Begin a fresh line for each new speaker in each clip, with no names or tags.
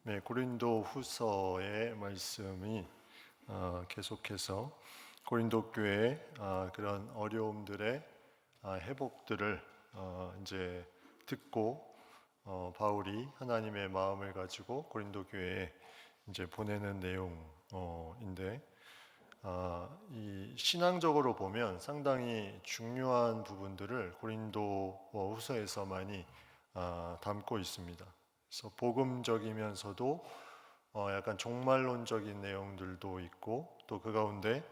네, 고린도 후서의 말씀이 계속해서 고린도 교회의 그런 어려움들의 회복들을 이제 듣고 바울이 하나님의 마음을 가지고 고린도 교회에 이제 보내는 내용인데 이 신앙적으로 보면 상당히 중요한 부분들을 고린도 후서에서 많이 담고 있습니다. 그래서 복음적이면서도 약간 종말론적인 내용들도 있고 또 그 가운데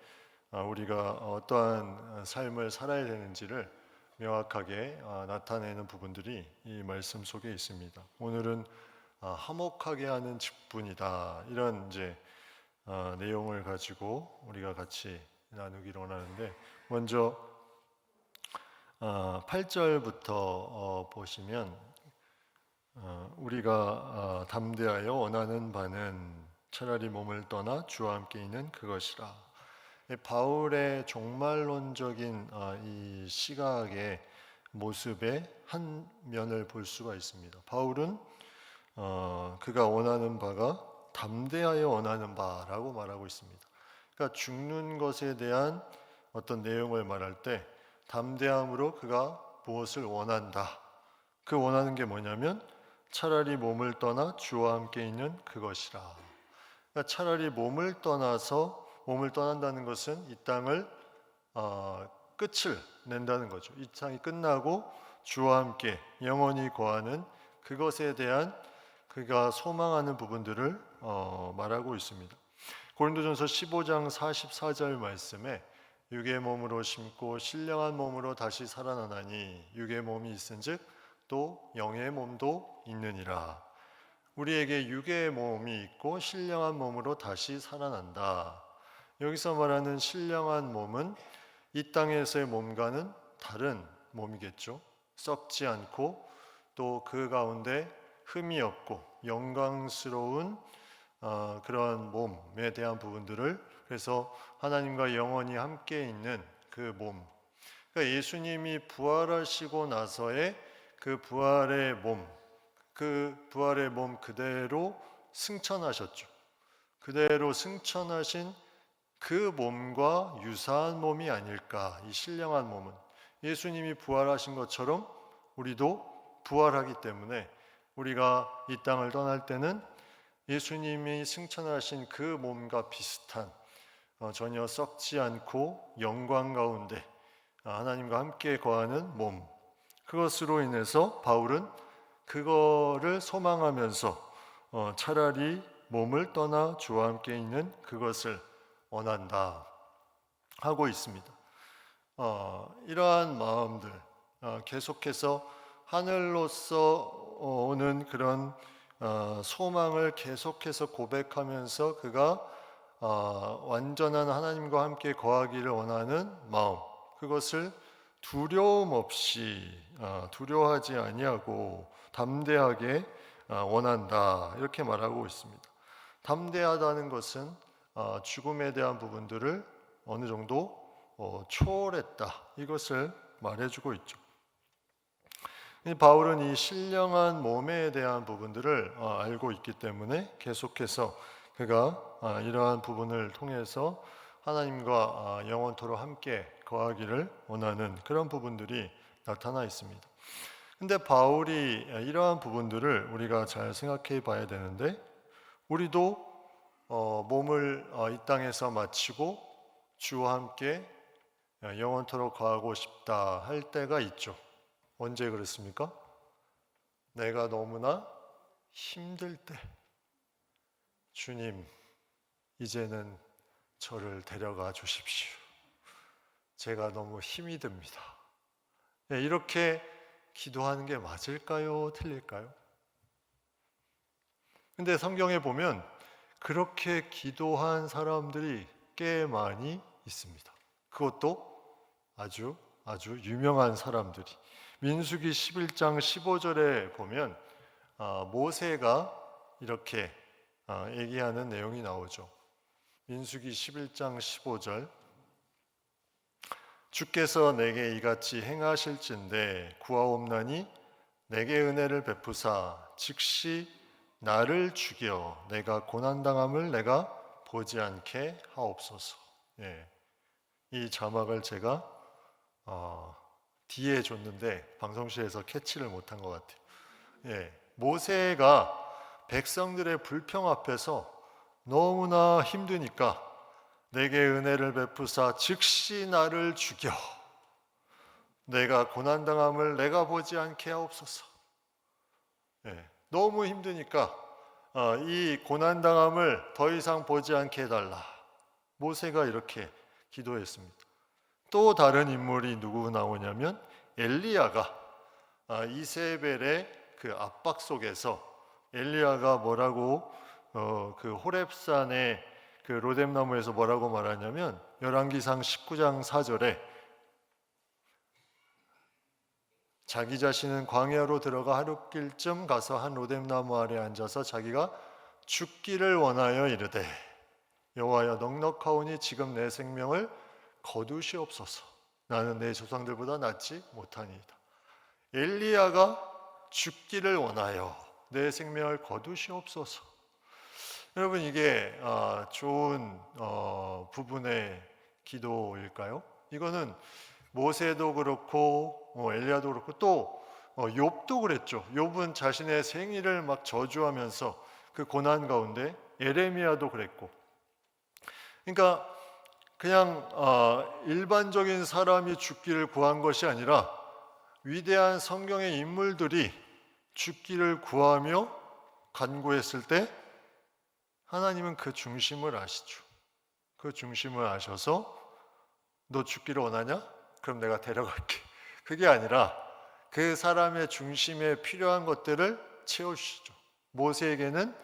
우리가 어떠한 삶을 살아야 되는지를 명확하게 나타내는 부분들이 이 말씀 속에 있습니다. 오늘은 화목하게 하는 직분이다, 이런 이제 내용을 가지고 우리가 같이 나누기로 하는데, 먼저 8절부터 보시면 우리가 담대하여 원하는 바는 차라리 몸을 떠나 주와 함께 있는 그것이라. 바울의 종말론적인 이 시각의 모습의 한 면을 볼 수가 있습니다. 바울은 그가 원하는 바가 담대하여 원하는 바라고 말하고 있습니다. 그러니까 죽는 것에 대한 어떤 내용을 말할 때 담대함으로 그가 무엇을 원한다, 그 원하는 게 뭐냐면 차라리 몸을 떠나 주와 함께 있는 그것이라. 그러니까 차라리 몸을 떠난다는 것은 이 땅을 끝을 낸다는 거죠. 이 땅이 끝나고 주와 함께 영원히 거하는 그것에 대한 그가 소망하는 부분들을 말하고 있습니다. 고린도전서 15장 44절 말씀에 육의 몸으로 심고 신령한 몸으로 다시 살아나나니 육의 몸이 있은즉 또 영의 몸도 있느니라. 우리에게 육의 몸이 있고 신령한 몸으로 다시 살아난다. 여기서 말하는 신령한 몸은 이 땅에서의 몸과는 다른 몸이겠죠. 썩지 않고 또 그 가운데 흠이 없고 영광스러운 그런 몸에 대한 부분들을, 그래서 하나님과 영원히 함께 있는 그 몸, 그러니까 예수님이 부활하시고 나서의 그 부활의 몸 그대로 승천하셨죠. 그대로 승천하신 그 몸과 유사한 몸이 아닐까. 이 신령한 몸은 예수님이 부활하신 것처럼 우리도 부활하기 때문에 우리가 이 땅을 떠날 때는 예수님이 승천하신 그 몸과 비슷한 전혀 썩지 않고 영광 가운데 하나님과 함께 거하는 몸, 그것으로 인해서 바울은 그거를 소망하면서 차라리 몸을 떠나 주와 함께 있는 그것을 원한다 하고 있습니다. 이러한 마음들, 계속해서 하늘로서 오는 그런 소망을 계속해서 고백하면서 그가 완전한 하나님과 함께 거하기를 원하는 마음, 그것을 두려움 없이 두려워하지 아니하고 담대하게 원한다, 이렇게 말하고 있습니다. 담대하다는 것은 죽음에 대한 부분들을 어느 정도 초월했다, 이것을 말해주고 있죠. 바울은 이 신령한 몸에 대한 부분들을 알고 있기 때문에 계속해서 그가 이러한 부분을 통해서 하나님과 영원토록 함께 거하기를 원하는 그런 부분들이 나타나 있습니다. 근데 바울이 이러한 부분들을 우리가 잘 생각해 봐야 되는데, 우리도 몸을 이 땅에서 마치고 주와 함께 영원토록 거하고 싶다 할 때가 있죠. 언제 그렇습니까? 내가 너무나 힘들 때, 주님, 이제는 저를 데려가 주십시오. 제가 너무 힘이 듭니다. 이렇게 기도하는 게 맞을까요? 틀릴까요? 근데 성경에 보면 그렇게 기도한 사람들이 꽤 많이 있습니다. 그것도 아주 유명한 사람들이. 민수기 11장 15절에 보면 모세가 이렇게 얘기하는 내용이 나오죠. 민수기 11장 15절, 주께서 내게 이같이 행하실진대 구하옵나니 내게 은혜를 베푸사 즉시 나를 죽여 내가 고난당함을 내가 보지 않게 하옵소서. 예, 이 자막을 제가 뒤에 줬는데 방송실에서 캐치를 못한 것 같아요. 예, 모세가 백성들의 불평 앞에서 너무나 힘드니까 내게 은혜를 베푸사 즉시 나를 죽여 내가 고난당함을 내가 보지 않게 하옵소서. 예, 너무 힘드니까 이 고난당함을 더 이상 보지 않게 해달라. 모세가 이렇게 기도했습니다. 또 다른 인물이 누구 나오냐면 엘리야가 이세벨의 그 압박 속에서 엘리야가 뭐라고 그 호렙산의 그 로뎀나무에서 뭐라고 말하냐면 열왕기상 19장 4절에 자기 자신은 광야로 들어가 하룻길쯤 가서 한 로뎀나무 아래 앉아서 자기가 죽기를 원하여 이르되 여호와여 넉넉하오니 지금 내 생명을 거두시옵소서. 나는 내 조상들보다 낫지 못하니이다. 엘리야가 죽기를 원하여 내 생명을 거두시옵소서. 여러분 이게 좋은 부분의 기도일까요? 이거는 모세도 그렇고 엘리야도 그렇고 또 욥도 그랬죠. 욥은 자신의 생일을 막 저주하면서 그 고난 가운데 예레미야도 그랬고, 그러니까 그냥 일반적인 사람이 죽기를 구한 것이 아니라 위대한 성경의 인물들이 죽기를 구하며 간구했을 때 하나님은 그 중심을 아시죠. 그 중심을 아셔서 너 죽기를 원하냐? 그럼 내가 데려갈게. 그게 아니라 그 사람의 중심에 필요한 것들을 채워주시죠. 모세에게는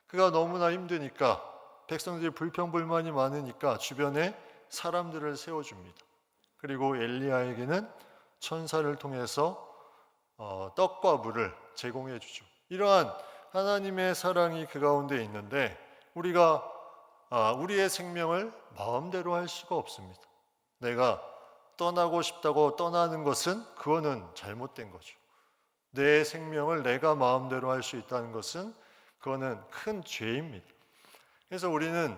그가 너무나 힘드니까 백성들이 불평불만이 많으니까 주변에 사람들을 세워줍니다. 그리고 엘리야에게는 천사를 통해서 떡과 물을 제공해 주죠. 이러한 하나님의 사랑이 그 가운데 있는데 우리가 우리의 생명을 마음대로 할 수가 없습니다. 내가 떠나고 싶다고 떠나는 것은 그거는 잘못된 거죠. 내 생명을 내가 마음대로 할 수 있다는 것은 그거는 큰 죄입니다. 그래서 우리는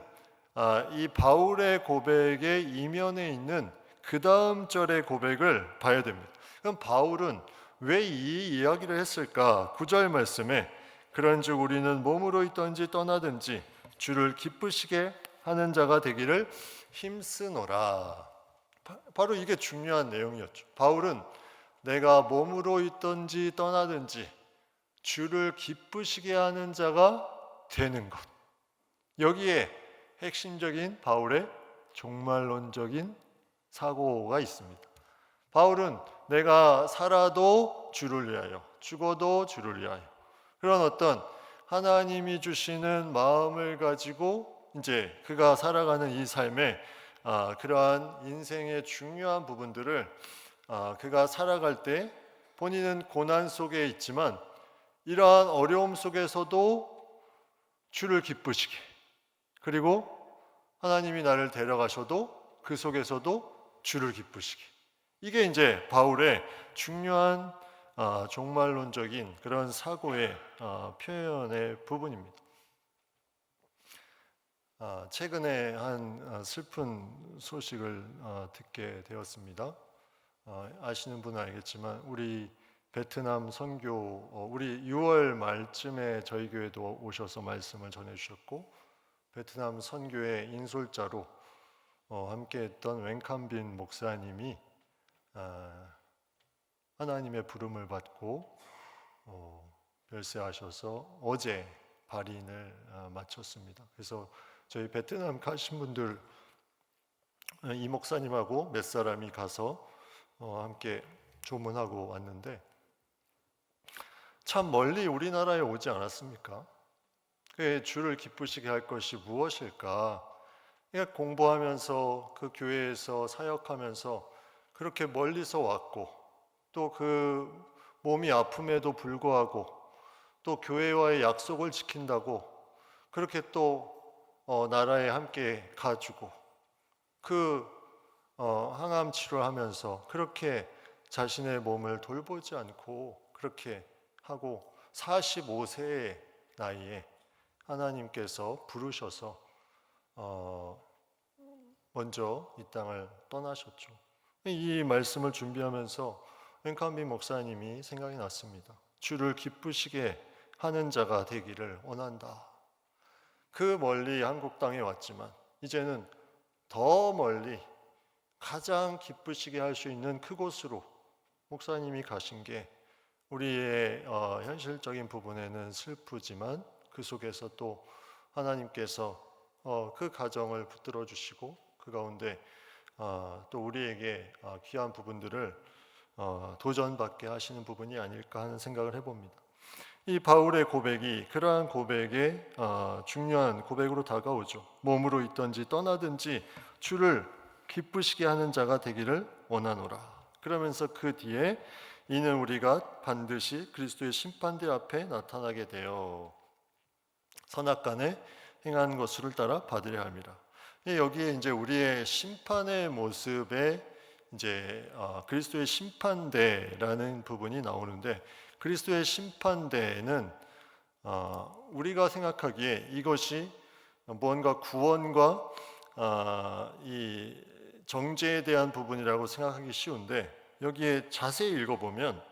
이 바울의 고백의 이면에 있는 그 다음 절의 고백을 봐야 됩니다. 그럼 바울은 왜 이 이야기를 했을까? 9절 말씀에 그런즉 우리는 몸으로 있든지 떠나든지 주를 기쁘시게 하는 자가 되기를 힘쓰노라. 바로 이게 중요한 내용이었죠. 바울은 내가 몸으로 있든지 떠나든지 주를 기쁘시게 하는 자가 되는 것, 여기에 핵심적인 바울의 종말론적인 사고가 있습니다. 바울은 내가 살아도 주를 위하여, 죽어도 주를 위하여, 그런 어떤 하나님이 주시는 마음을 가지고 이제 그가 살아가는 이 삶에 그러한 인생의 중요한 부분들을 그가 살아갈 때 본인은 고난 속에 있지만 이러한 어려움 속에서도 주를 기쁘시게, 그리고 하나님이 나를 데려가셔도 그 속에서도 주를 기쁘시게, 이게 이제 바울의 중요한 종말론적인 그런 사고의 표현의 부분입니다. 최근에 한 슬픈 소식을 듣게 되었습니다. 아시는 분은 알겠지만 우리 베트남 선교, 우리 6월 말쯤에 저희 교회도 오셔서 말씀을 전해주셨고 베트남 선교의 인솔자로 함께했던 웬캄빈 목사님이 하나님의 부름을 받고 별세하셔서 어제 발인을 마쳤습니다. 그래서 저희 베트남 가신 분들 이 목사님하고 몇 사람이 가서 함께 조문하고 왔는데 참 멀리 우리나라에 오지 않았습니까? 그의 주를 기쁘시게 할 것이 무엇일까? 공부하면서 그 교회에서 사역하면서 그렇게 멀리서 왔고 또 그 몸이 아픔에도 불구하고 또 교회와의 약속을 지킨다고 그렇게 또 나라에 함께 가주고 그 항암 치료하면서 그렇게 자신의 몸을 돌보지 않고 그렇게 하고 45세에 나이에 하나님께서 부르셔서 먼저 이 땅을 떠나셨죠. 이 말씀을 준비하면서 웬칸비 목사님이 생각이 났습니다. 주를 기쁘시게 하는 자가 되기를 원한다. 그 멀리 한국 땅에 왔지만 이제는 더 멀리 가장 기쁘시게 할 수 있는 그곳으로 목사님이 가신 게 우리의 현실적인 부분에는 슬프지만 그 속에서 또 하나님께서 그 가정을 붙들어 주시고 그 가운데 또 우리에게 귀한 부분들을 도전받게 하시는 부분이 아닐까 하는 생각을 해봅니다. 이 바울의 고백이 그러한 고백에 중요한 고백으로 다가오죠. 몸으로 있든지 떠나든지 주를 기쁘시게 하는 자가 되기를 원하노라. 그러면서 그 뒤에 이는 우리가 반드시 그리스도의 심판대 앞에 나타나게 되어 선악간에 행한 것을 따라 받으려 함이라. 여기에 이제 우리의 심판의 모습에 이제 그리스도의 심판대라는 부분이 나오는데, 그리스도의 심판대는 우리가 생각하기에 이것이 뭔가 구원과 이 정죄에 대한 부분이라고 생각하기 쉬운데, 여기에 자세히 읽어보면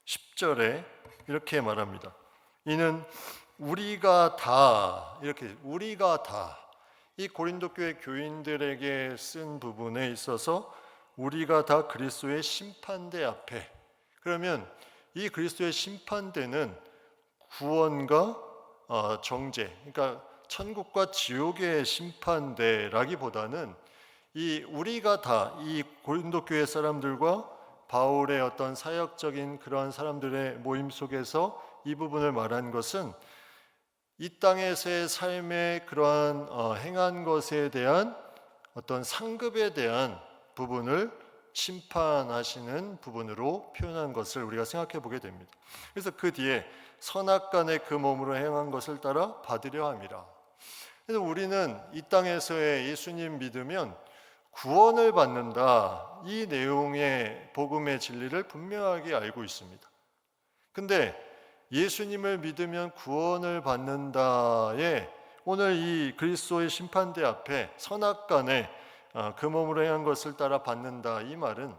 10절에 이렇게 말합니다. 이는 우리가 다, 이렇게 우리가 다, 이 고린도 교회 교인들에게 쓴 부분에 있어서 우리가 다 그리스도의 심판대 앞에, 그러면 이 그리스도의 심판대는 구원과 정죄, 그러니까 천국과 지옥의 심판대라기보다는 이 우리가 다, 이 고린도 교회 사람들과 바울의 어떤 사역적인 그러한 사람들의 모임 속에서 이 부분을 말한 것은 이 땅에서의 삶의 그러한 행한 것에 대한 어떤 상급에 대한 부분을 심판하시는 부분으로 표현한 것을 우리가 생각해 보게 됩니다. 그래서 그 뒤에 선악간에 그 몸으로 행한 것을 따라 받으려 함이라. 그래서 우리는 이 땅에서의 예수님 믿으면 구원을 받는다, 이 내용의 복음의 진리를 분명하게 알고 있습니다. 근데 예수님을 믿으면 구원을 받는다에 오늘 이 그리스도의 심판대 앞에 선악간에 그 몸으로 행한 것을 따라 받는다, 이 말은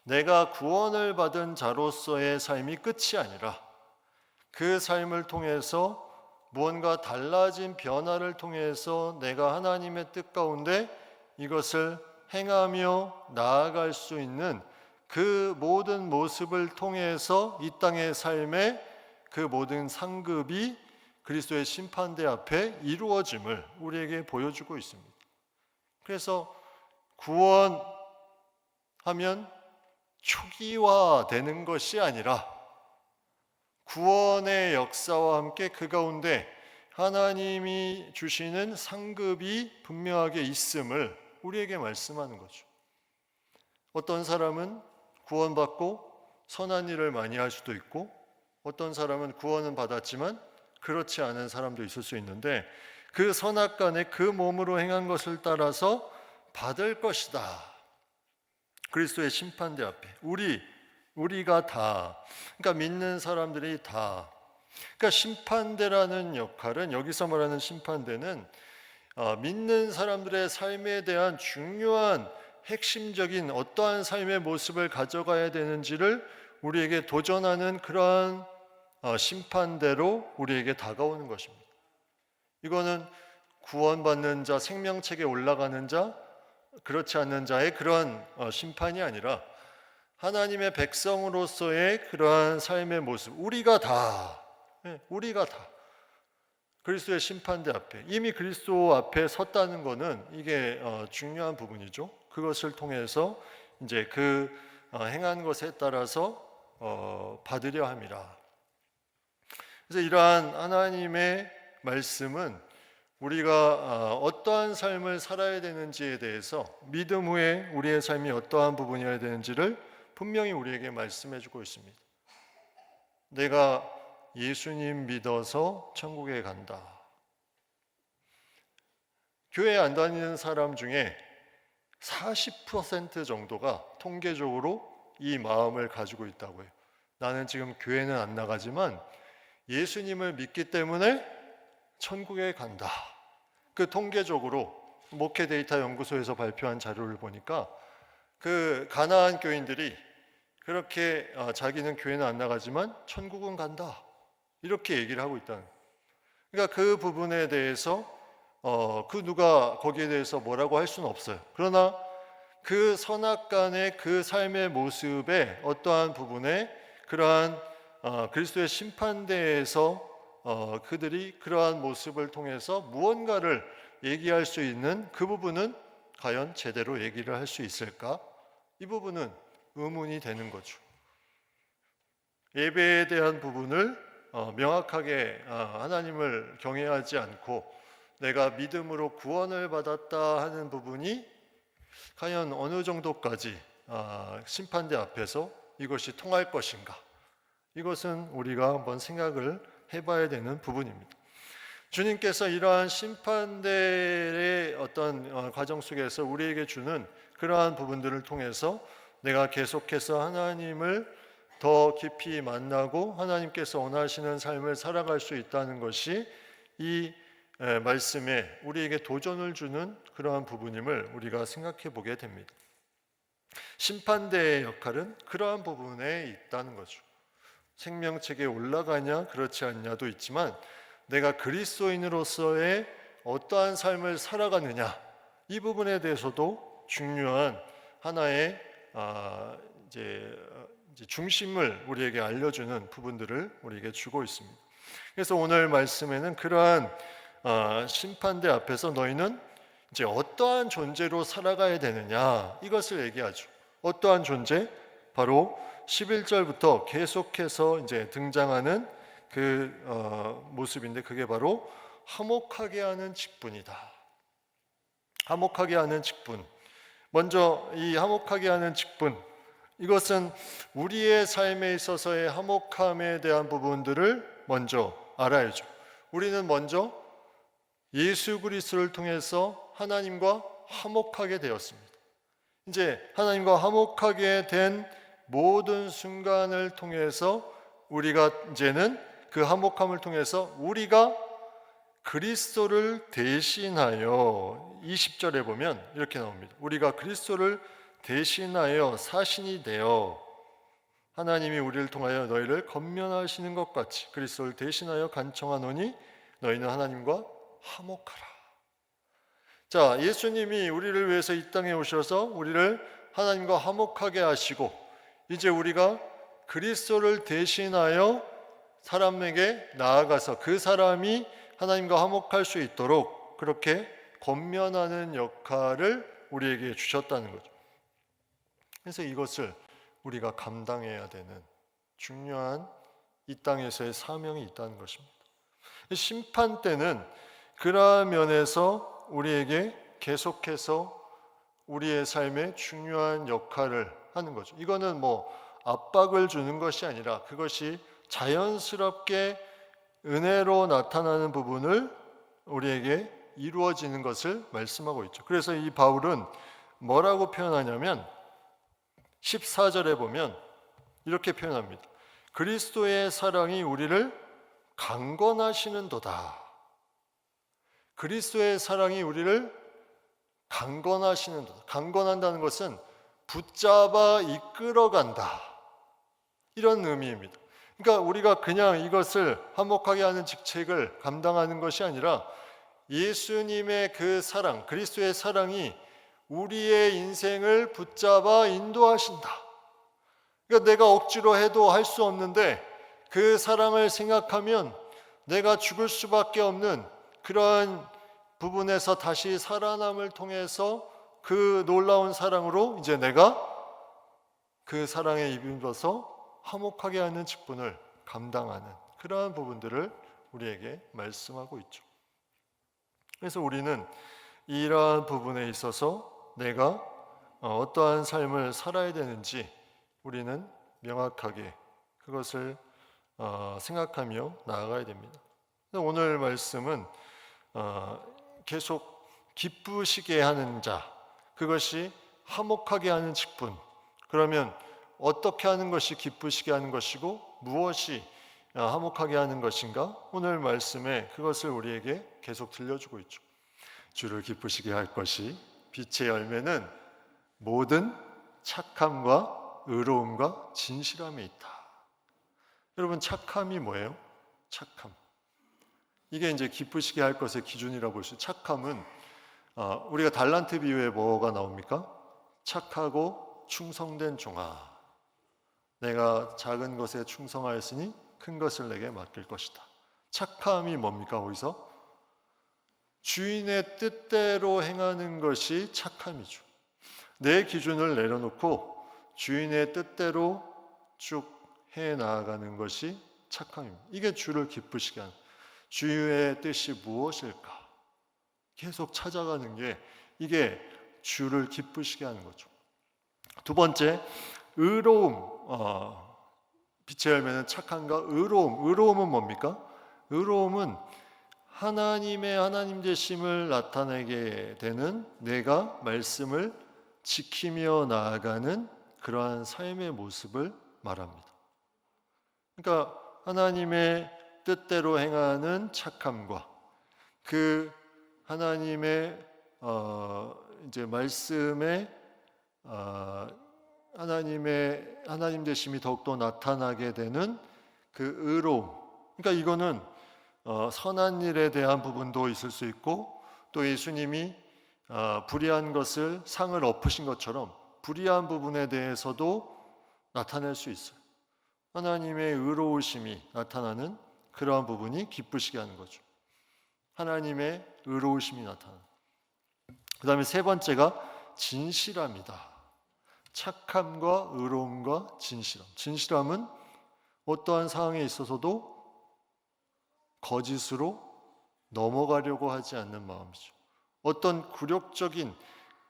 내가 구원을 받은 자로서의 삶이 끝이 아니라 그 삶을 통해서 무언가 달라진 변화를 통해서 내가 하나님의 뜻 가운데 이것을 행하며 나아갈 수 있는 그 모든 모습을 통해서 이 땅의 삶의 그 모든 상급이 그리스도의 심판대 앞에 이루어짐을 우리에게 보여주고 있습니다. 그래서 구원하면 초기화되는 것이 아니라 구원의 역사와 함께 그 가운데 하나님이 주시는 상급이 분명하게 있음을 우리에게 말씀하는 거죠. 어떤 사람은 구원받고 선한 일을 많이 할 수도 있고, 어떤 사람은 구원은 받았지만 그렇지 않은 사람도 있을 수 있는데, 그 선악간에 그 몸으로 행한 것을 따라서 받을 것이다. 그리스도의 심판대 앞에 우리가 다, 그러니까 믿는 사람들이 다. 그러니까 심판대라는 역할은, 여기서 말하는 심판대는 믿는 사람들의 삶에 대한 중요한 핵심적인 어떠한 삶의 모습을 가져가야 되는지를 우리에게 도전하는 그러한 심판대로 우리에게 다가오는 것입니다. 이거는 구원받는 자, 생명책에 올라가는 자, 그렇지 않는 자의 그러한 심판이 아니라 하나님의 백성으로서의 그러한 삶의 모습, 우리가 다 그리스도의 심판대 앞에, 이미 그리스도 앞에 섰다는 것은 이게 중요한 부분이죠. 그것을 통해서 이제 그 행한 것에 따라서 받으려 함이라. 그래서 이러한 하나님의 말씀은 우리가 어떠한 삶을 살아야 되는지에 대해서, 믿음 후에 우리의 삶이 어떠한 부분이어야 되는지를 분명히 우리에게 말씀해 주고 있습니다. 내가 예수님 믿어서 천국에 간다. 교회 안 다니는 사람 중에 40% 정도가 통계적으로 이 마음을 가지고 있다고 해요. 나는 지금 교회는 안 나가지만 예수님을 믿기 때문에 천국에 간다. 그 통계적으로 목회 데이터 연구소에서 발표한 자료를 보니까 그 가나안 교인들이 그렇게 자기는 교회는 안 나가지만 천국은 간다. 이렇게 얘기를 하고 있다는 거예요. 그러니까 그 부분에 대해서 그 누가 거기에 대해서 뭐라고 할 수는 없어요. 그러나 그 선악간의 그 삶의 모습에 어떠한 부분에 그러한 그리스도의 심판대에서 그들이 그러한 모습을 통해서 무언가를 얘기할 수 있는 그 부분은 과연 제대로 얘기를 할 수 있을까? 이 부분은 의문이 되는 거죠. 예배에 대한 부분을 명확하게 하나님을 경외하지 않고 내가 믿음으로 구원을 받았다 하는 부분이 과연 어느 정도까지 심판대 앞에서 이것이 통할 것인가? 이것은 우리가 한번 생각을 해봐야 되는 부분입니다. 주님께서 이러한 심판대의 어떤 과정 속에서 우리에게 주는 그러한 부분들을 통해서 내가 계속해서 하나님을 더 깊이 만나고 하나님께서 원하시는 삶을 살아갈 수 있다는 것이 이 말씀에 우리에게 도전을 주는 그러한 부분임을 우리가 생각해 보게 됩니다. 심판대의 역할은 그러한 부분에 있다는 거죠. 생명책에 올라가냐 그렇지 않냐도 있지만 내가 그리스도인으로서의 어떠한 삶을 살아가느냐 이 부분에 대해서도 중요한 하나의 이제 중심을 우리에게 알려주는 부분들을 우리에게 주고 있습니다. 그래서 오늘 말씀에는 그러한 심판대 앞에서 너희는 이제 어떠한 존재로 살아가야 되느냐 이것을 얘기하죠. 어떠한 존재? 바로 11절부터 계속해서 이제 등장하는 그 모습인데 그게 바로 화목하게 하는 직분이다. 화목하게 하는 직분. 먼저 이 화목하게 하는 직분, 이것은 우리의 삶에 있어서의 화목함에 대한 부분들을 먼저 알아야죠. 우리는 먼저 예수 그리스도를 통해서 하나님과 화목하게 되었습니다. 이제 하나님과 화목하게 된 모든 순간을 통해서 우리가 이제는 그 화목함을 통해서 우리가 그리스도를 대신하여 20절에 보면 이렇게 나옵니다. 우리가 그리스도를 대신하여 사신이 되어 하나님이 우리를 통하여 너희를 권면하시는 것 같이 그리스도를 대신하여 간청하노니 너희는 하나님과 화목하라. 자, 예수님이 우리를 위해서 이 땅에 오셔서 우리를 하나님과 화목하게 하시고 이제 우리가 그리스도를 대신하여 사람에게 나아가서 그 사람이 하나님과 화목할 수 있도록 그렇게 권면하는 역할을 우리에게 주셨다는 거죠. 그래서 이것을 우리가 감당해야 되는 중요한 이 땅에서의 사명이 있다는 것입니다. 심판 때는 그러한 면에서 우리에게 계속해서 우리의 삶에 중요한 역할을 하는 거죠. 이거는 뭐 압박을 주는 것이 아니라 그것이 자연스럽게 은혜로 나타나는 부분을 우리에게 이루어지는 것을 말씀하고 있죠. 그래서 이 바울은 뭐라고 표현하냐면 14절에 보면 이렇게 표현합니다. 그리스도의 사랑이 우리를 강건하시는도다. 그리스도의 사랑이 우리를 강건하시는도다. 강건한다는 것은 붙잡아 이끌어간다. 이런 의미입니다. 그러니까 우리가 그냥 이것을 화목하게 하는 직책을 감당하는 것이 아니라 예수님의 그 사랑, 그리스도의 사랑이 우리의 인생을 붙잡아 인도하신다. 그러니까 내가 억지로 해도 할 수 없는데 그 사랑을 생각하면 내가 죽을 수밖에 없는 그러한 부분에서 다시 살아남을 통해서 그 놀라운 사랑으로 이제 내가 그 사랑에 입어서 화목하게 하는 직분을 감당하는 그러한 부분들을 우리에게 말씀하고 있죠. 그래서 우리는 이러한 부분에 있어서 내가 어떠한 삶을 살아야 되는지 우리는 명확하게 그것을 생각하며 나아가야 됩니다. 오늘 말씀은 계속 기쁘시게 하는 자, 그것이 화목하게 하는 직분. 그러면 어떻게 하는 것이 기쁘시게 하는 것이고 무엇이 화목하게 하는 것인가? 오늘 말씀에 그것을 우리에게 계속 들려주고 있죠. 주를 기쁘시게 할 것이 빛의 열매는 모든 착함과 의로움과 진실함에 있다. 여러분, 착함이 뭐예요? 착함. 이게 이제 기쁘시게 할 것의 기준이라고 볼 수 있어요. 착함은 우리가 달란트 비유에 뭐가 나옵니까? 착하고 충성된 종아, 내가 작은 것에 충성하였으니 큰 것을 내게 맡길 것이다. 착함이 뭡니까? 거기서 주인의 뜻대로 행하는 것이 착함이죠. 내 기준을 내려놓고 주인의 뜻대로 쭉 해나가는 것이 착함입니다. 이게 주를 기쁘시게 하는, 주의 뜻이 무엇일까? 계속 찾아가는 게 이게 주를 기쁘시게 하는 거죠. 두 번째, 의로움. 빛의 열매는 착함과 의로움. 의로움은 뭡니까? 의로움은 하나님의 하나님 되심을 나타내게 되는, 내가 말씀을 지키며 나아가는 그러한 삶의 모습을 말합니다. 그러니까 하나님의 뜻대로 행하는 착함과 그 하나님의 이제 말씀에 하나님 되심이 더욱더 나타나게 되는 그 의로움. 그러니까 이거는 선한 일에 대한 부분도 있을 수 있고, 또 예수님이 불의한 것을 상을 엎으신 것처럼 불의한 부분에 대해서도 나타낼 수 있어요. 하나님의 의로우심이 나타나는 그러한 부분이 기쁘시게 하는 거죠. 하나님의 의로우심이 나타나는. 그 다음에 세 번째가 진실함이다. 착함과 의로움과 진실함. 진실함은 어떠한 상황에 있어서도 거짓으로 넘어가려고 하지 않는 마음이죠. 어떤 굴욕적인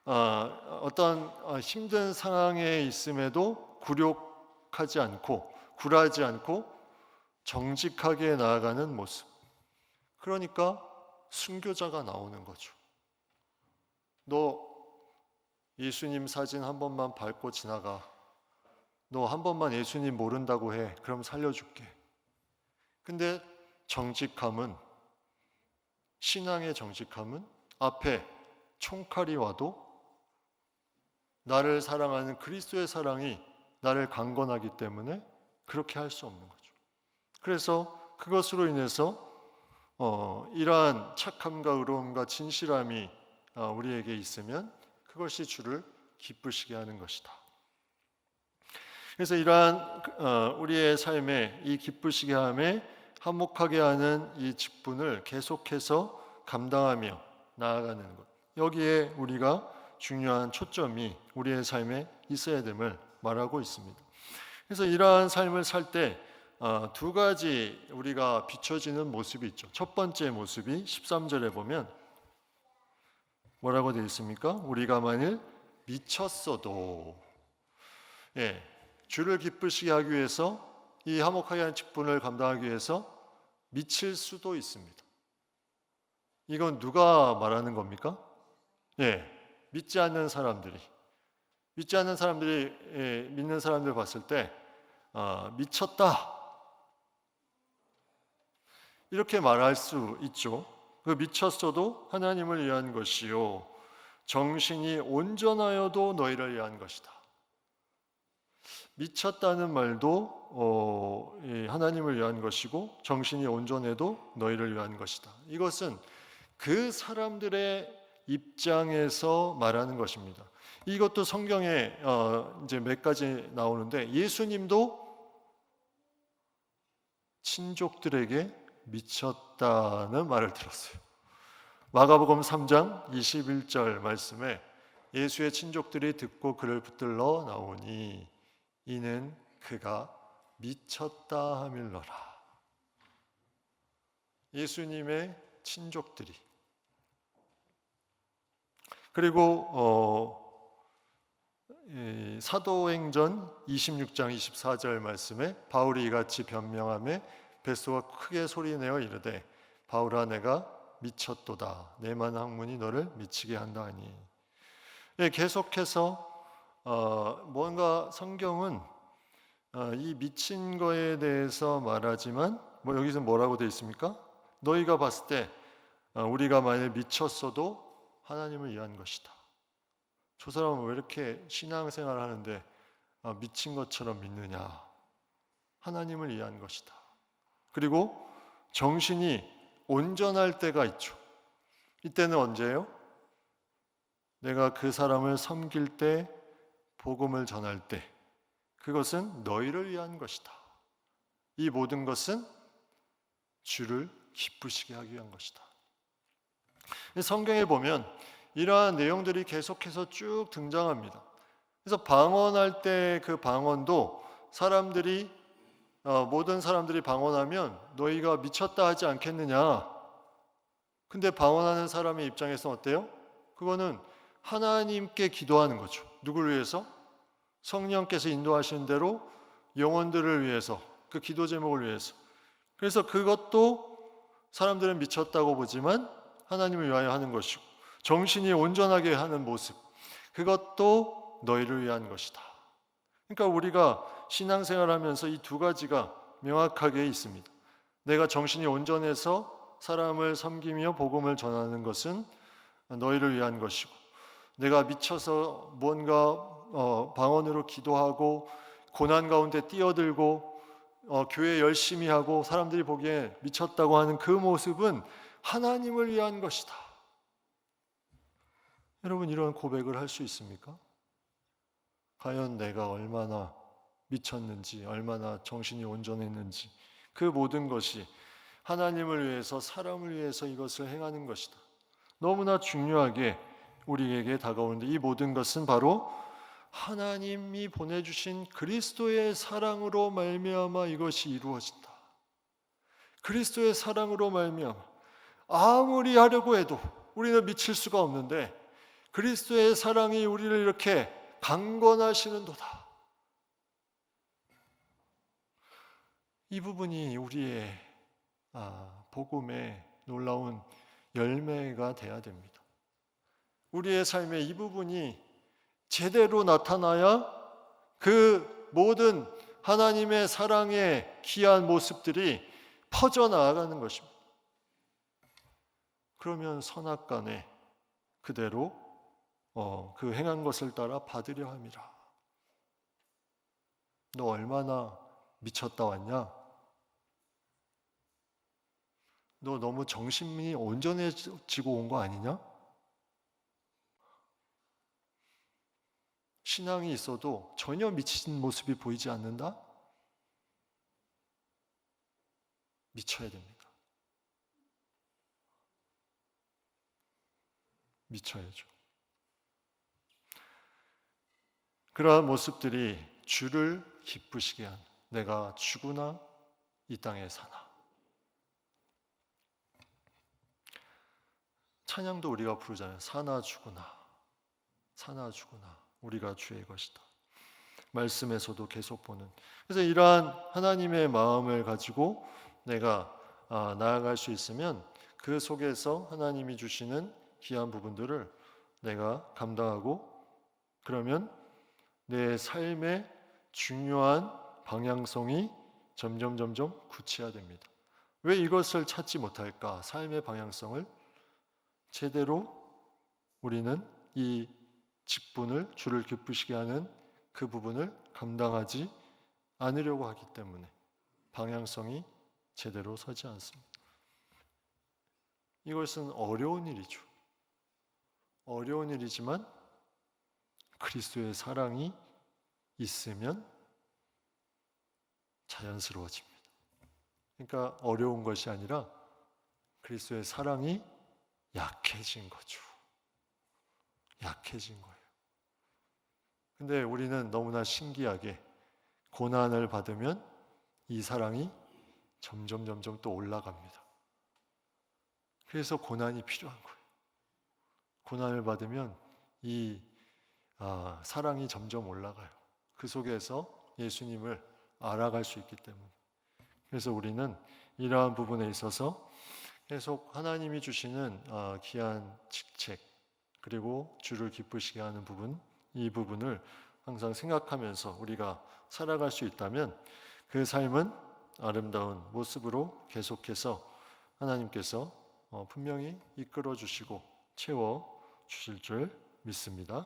어떤 힘든 상황에 있음에도 굴욕하지 않고 굴하지 않고 정직하게 나아가는 모습. 그러니까 순교자가 나오는 거죠. 너 예수님 사진 한 번만 밟고 지나가. 너 한 번만 예수님 모른다고 해. 그럼 살려줄게. 근데 정직함은, 신앙의 정직함은 앞에 총칼이 와도 나를 사랑하는 그리스도의 사랑이 나를 강건하기 때문에 그렇게 할 수 없는 거죠. 그래서 그것으로 인해서 이러한 착함과 의로움과 진실함이 우리에게 있으면 그것이 주를 기쁘시게 하는 것이다. 그래서 이러한 우리의 삶에 이 기쁘시게 함에 화목하게 하는 이 직분을 계속해서 감당하며 나아가는 것. 여기에 우리가 중요한 초점이 우리의 삶에 있어야 됨을 말하고 있습니다. 그래서 이러한 삶을 살 때 두 가지 우리가 비춰지는 모습이 있죠. 첫 번째 모습이 13절에 보면 뭐라고 되어 있습니까? 우리가 만일 미쳤어도, 주를 기쁘시게 하기 위해서, 이 화목하게 하는 직분을 감당하기 위해서 미칠 수도 있습니다. 이건 누가 말하는 겁니까? 믿지 않는 사람들이 믿는 사람들 봤을 때 미쳤다 이렇게 말할 수 있죠. 그 미쳤어도 하나님을 위한 것이요 정신이 온전하여도 너희를 위한 것이다. 미쳤다는 말도 하나님을 위한 것이고 정신이 온전해도 너희를 위한 것이다. 이것은 그 사람들의 입장에서 말하는 것입니다. 이것도 성경에 이제 몇 가지 나오는데, 예수님도 친족들에게 미쳤다는 말을 들었어요. 마가복음 3장 21절 말씀에 예수의 친족들이 듣고 그를 붙들러 나오니 이는 그가 미쳤다 하밀러라. 예수님의 친족들이. 그리고 사도행전 26장 24절 말씀에 바울이 이같이 변명하며 뱃소가 크게 소리내어 이르되 바울아 내가 미쳤도다. 내만 학문이 너를 미치게 한다 하니. 계속해서 뭔가 성경은 이 미친 거에 대해서 말하지만 뭐 여기서 뭐라고 되어 있습니까? 너희가 봤을 때 우리가 만약 미쳤어도 하나님을 위한 것이다. 저 사람은 왜 이렇게 신앙생활을 하는데 미친 것처럼 믿느냐? 하나님을 위한 것이다. 그리고 정신이 온전할 때가 있죠. 이때는 언제예요? 내가 그 사람을 섬길 때, 복음을 전할 때, 그것은 너희를 위한 것이다. 이 모든 것은 주를 기쁘시게 하기 위한 것이다. 성경에 보면 이러한 내용들이 계속해서 쭉 등장합니다. 그래서 방언할 때 그 방언도 모든 사람들이 방언하면 너희가 미쳤다 하지 않겠느냐. 근데 방언하는 사람의 입장에서는 어때요? 그거는 하나님께 기도하는 거죠. 누굴 위해서? 성령께서 인도하시는 대로 영혼들을 위해서, 그 기도 제목을 위해서. 그래서 그것도 사람들은 미쳤다고 보지만 하나님을 위하여 하는 것이고, 정신이 온전하게 하는 모습, 그것도 너희를 위한 것이다. 그러니까 우리가 신앙생활하면서 이 두 가지가 명확하게 있습니다. 내가 정신이 온전해서 사람을 섬기며 복음을 전하는 것은 너희를 위한 것이고, 내가 미쳐서 뭔가 방언으로 기도하고 고난 가운데 뛰어들고 교회 열심히 하고 사람들이 보기에 미쳤다고 하는 그 모습은 하나님을 위한 것이다. 여러분, 이런 고백을 할 수 있습니까? 과연 내가 얼마나 미쳤는지, 얼마나 정신이 온전했는지, 그 모든 것이 하나님을 위해서, 사람을 위해서 이것을 행하는 것이다. 너무나 중요하게 우리에게 다가오는데, 이 모든 것은 바로 하나님이 보내주신 그리스도의 사랑으로 말미암아 이것이 이루어진다. 그리스도의 사랑으로 말미암아 아무리 하려고 해도 우리는 미칠 수가 없는데 그리스도의 사랑이 우리를 이렇게 강권하시는도다. 이 부분이 우리의 복음의 놀라운 열매가 돼야 됩니다. 우리의 삶의 이 부분이 제대로 나타나야 그 모든 하나님의 사랑의 귀한 모습들이 퍼져나가는 것입니다. 그러면 선악간에 그대로 그 행한 것을 따라 받으려 함이라. 너 얼마나 미쳤다 왔냐? 너 너무 정신이 온전해지고 온 거 아니냐? 신앙이 있어도 전혀 미친 모습이 보이지 않는다? 미쳐야 됩니다. 미쳐야죠. 그러한 모습들이 주를 기쁘시게 한, 내가 죽으나 이 땅에 사나. 찬양도 우리가 부르잖아요. 사나 죽으나, 사나 죽으나 우리가 주의 것이다. 말씀에서도 계속 보는. 그래서 이러한 하나님의 마음을 가지고 내가 나아갈 수 있으면 그 속에서 하나님이 주시는 귀한 부분들을 내가 감당하고, 그러면 내 삶의 중요한 방향성이 점점 구체화됩니다. 왜 이것을 찾지 못할까? 삶의 방향성을 제대로 우리는 이 직분을, 주를 기쁘시게 하는 그 부분을 감당하지 않으려고 하기 때문에 방향성이 제대로 서지 않습니다. 이것은 어려운 일이죠. 어려운 일이지만 그리스도의 사랑이 있으면 자연스러워집니다. 그러니까 어려운 것이 아니라 그리스도의 사랑이 약해진 거죠. 약해진 거예요. 근데 우리는 너무나 신기하게 고난을 받으면 이 사랑이 점점 또 올라갑니다. 그래서 고난이 필요한 거예요. 고난을 받으면 이 사랑이 점점 올라가요. 그 속에서 예수님을 알아갈 수 있기 때문에. 그래서 우리는 이러한 부분에 있어서 계속 하나님이 주시는 귀한 직책, 그리고 주를 기쁘시게 하는 부분, 이 부분을 항상 생각하면서 우리가 살아갈 수 있다면 그 삶은 아름다운 모습으로 계속해서 하나님께서 분명히 이끌어 주시고 채워 주실 줄 믿습니다.